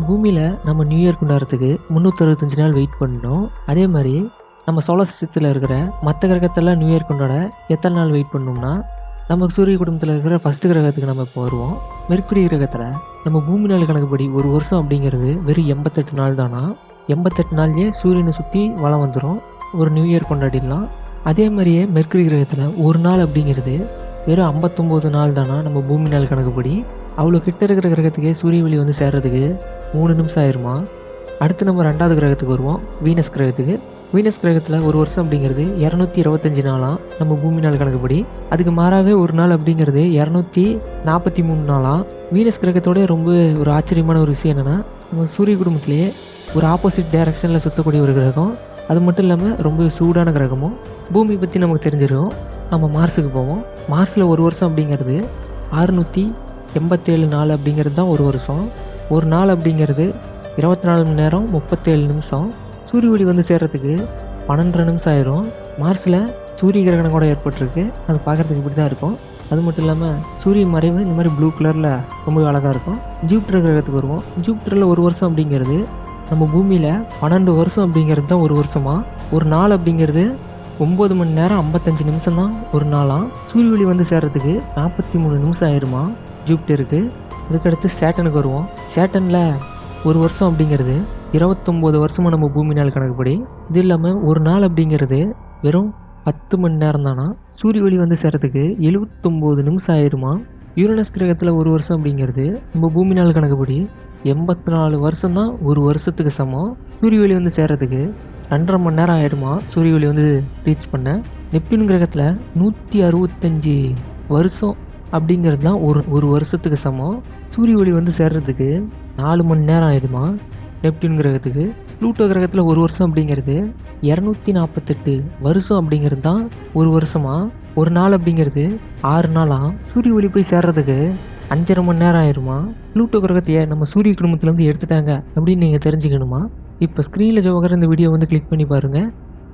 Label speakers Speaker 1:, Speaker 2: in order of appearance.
Speaker 1: பூமியில் நம்ம new year கொண்டாடுறதுக்கு 365 நாள் வெயிட் பண்ணணும். அதே மாதிரி நம்ம சோலார் சிஸ்டத்தில் இருக்கிற மற்ற கிரகத்தெல்லாம் நியூ இயர் கொண்டாட எத்தனை நாள் வெயிட் பண்ணோம்னா, நம்ம சூரிய குடும்பத்தில் இருக்கிற ஃபஸ்ட்டு கிரகத்துக்கு நம்ம இப்போ வருவோம். மெர்க்குரி கிரகத்தில் நம்ம பூமி நாள் கணக்குப்படி ஒரு வருஷம் அப்படிங்கிறது வெறும் 88 நாள் தானா. 88 நாள்லேயே சூரியனை சுற்றி வளம் வந்துடும். ஒரு நியூ இயர் கொண்டாடிடலாம். அதே மாதிரியே மெர்க்குரி கிரகத்தில் ஒரு நாள் அப்படிங்கிறது வெறும் 59 நாள் தானா நம்ம பூமி நாள் கணக்குப்படி. அவ்வளோ கிட்ட இருக்கிற கிரகத்துக்கே சூரிய ஒளி வந்து சேர்றதுக்கு 3 நிமிஷம் ஆயிருமா. அடுத்து நம்ம 2வது கிரகத்துக்கு வருவோம், வீனஸ் கிரகத்துக்கு. வீனஸ் கிரகத்தில் ஒரு வருஷம் அப்படிங்கிறது 225 நாளாம் நம்ம பூமி நாள் கணக்குப்படி. அதுக்கு மாறாவே ஒரு நாள் அப்படிங்கிறது 243 நாளாம். வீனஸ் கிரகத்தோட ரொம்ப ஒரு ஆச்சரியமான ஒரு விஷயம் என்னென்னா, நம்ம சூரிய குடும்பத்திலேயே ஒரு ஆப்போசிட் டைரக்ஷனில் சுற்றக்கூடிய ஒரு கிரகம். அது மட்டும் இல்லாமல் ரொம்ப சூடான கிரகமும். பூமி பற்றி நமக்கு தெரிஞ்சிடும். நம்ம மார்ஸுக்கு போவோம். மார்ஸில் ஒரு வருஷம் அப்படிங்கிறது 687 நாள் அப்படிங்கிறது தான் ஒரு வருஷம். ஒரு நாள் அப்படிங்கிறது 24 மணி நேரம் 37 நிமிஷம். சூரிய ஒளி வந்து சேர்றதுக்கு 12 நிமிஷம் ஆயிரும். மார்ஸில் சூரிய கிரகணம் கூட ஏற்பட்டிருக்கு. அது பார்க்குறதுக்கு இப்படி தான் இருக்கும். அது மட்டும் இல்லாமல் சூரிய மறைவு இந்த மாதிரி ப்ளூ கலரில் ரொம்ப அழகாக இருக்கும். ஜூபிட்டர் கிரகத்துக்கு வருவோம். ஜூபிட்டரில் ஒரு வருஷம் அப்படிங்கிறது நம்ம பூமியில் 12 வருஷம் அப்படிங்கிறது தான் ஒரு வருஷமாக. ஒரு நாள் அப்படிங்கிறது 9 மணி நேரம் 55 நிமிஷம் தான் ஒரு நாளாம். சூரிய ஒளி வந்து சேர்றதுக்கு 43 நிமிஷம் ஆயிருமா ஜூபிட்டருக்கு. அதுக்கடுத்து சேட்டனுக்கு வருவோம். சேட்டனில் ஒரு வருஷம் அப்படிங்கிறது 29 வருஷமாக நம்ம பூமி நாள் கணக்குப்படி. இது இல்லாமல் ஒரு நாள் அப்படிங்கிறது வெறும் 10 மணி நேரம் தானா. சூரிய ஒளி வந்து சேர்றதுக்கு 79 நிமிஷம் ஆயிருமா. யூரனஸ் கிரகத்தில் ஒரு வருஷம் அப்படிங்கிறது நம்ம பூமி நாள் கணக்குப்படி 84 வருஷம் தான் ஒரு வருஷத்துக்கு சமம். சூரிய ஒளி வந்து சேர்றதுக்கு 2.5 மணி நேரம் ஆயிருமா சூரிய ஒளி வந்து ரீச் பண்ண. நெப்டியூன் கிரகத்தில் 165 வருஷம் அப்படிங்கிறது தான் ஒரு வருஷத்துக்கு சமம். சூரிய ஒளி வந்து சேர்றதுக்கு 4 மணி நேரம் ஆயிடுமா நெப்டியூன் கிரகத்துக்கு. ப்ளூட்டோ கிரகத்தில் ஒரு வருஷம் அப்படிங்கிறது 248 வருஷம் அப்படிங்கிறது தான் ஒரு வருஷமாக. ஒரு நாள் அப்படிங்கிறது 6 நாளாக. சூரிய ஒளி போய் சேர்றதுக்கு 5.5 மணி நேரம் ஆயிருமா. ப்ளூட்டோ கிரகத்தையே நம்ம சூரிய குடும்பத்துலேருந்து எடுத்துட்டாங்க அப்படின்னு நீங்கள் தெரிஞ்சுக்கணுமா? இப்போ ஸ்க்ரீனில் ஜோகர் இந்த வீடியோ வந்து கிளிக் பண்ணி பாருங்கள்.